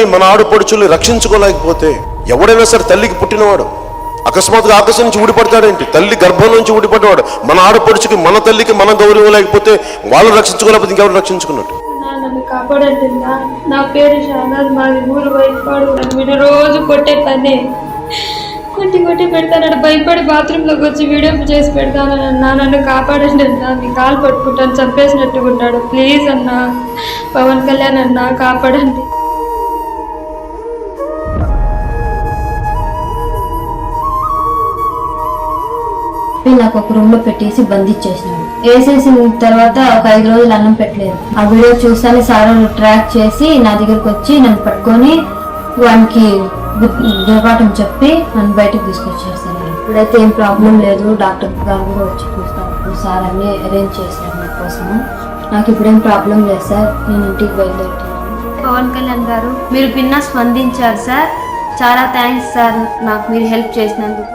మన ఆడపడుచుల్ని రక్షించుకోలేకపోతే ఎవడైనా సరే తల్లికి పుట్టినవాడు అకస్మాత్తుగా ఆకాశం నుంచి ఊడిపడతాడేంటి? తల్లి గర్భం నుంచి ఊడిపడ్డవాడు. మన ఆడపడుచుకి మన తల్లికి మన గౌరవం లేకపోతే వాళ్ళు రక్షించుకోలేకపోతే ఇంకెవరు రక్షించుకున్నట్టు? నన్ను కాపాడండి. నా పేరు షానాజ్, మాది ఊరు వైపాడు. వీడు రోజు కొట్టే పని కొట్టి పెడతానని భయపడి బాత్రూంలోకి వచ్చి వీడియో చేసి పెడతానన్నా. నన్ను కాపాడండి అన్నా, మీ కాలు పట్టుకుంటాను, చంపేసినట్టుగా ఉంటాడు. ప్లీజ్ అన్నా, పవన్ కళ్యాణ్ అన్నా కాపాడండి. నాకు ఒక రూమ్ లో పెట్టేసి బంధించేసినాడు. వేసేసిన తర్వాత ఒక 5 రోజులు అన్నం పెట్టలేదు. ఆ వీడియో చూసాను సార్ ట్రాక్ చేసి నా దగ్గరకు వచ్చి నన్ను పట్టుకొని వానికి దుర్పాఠం చెప్పి నన్ను బయటకు తీసుకొచ్చేసాను. ఇప్పుడైతే ఏం ప్రాబ్లం లేదు, డాక్టర్ గారు కూడా వచ్చి చూస్తాను. సార్ అన్ని అరేంజ్ చేశారు నా కోసము. నాకు ఇప్పుడేం ప్రాబ్లం లేదు సార్, నేను ఇంటికి బయలుదేరుతున్నాను. పవన్ కళ్యాణ్ గారు, మీరు భిన్న స్పందించారు సార్. చాలా థ్యాంక్స్ సార్, నాకు మీరు హెల్ప్ చేసినందుకు.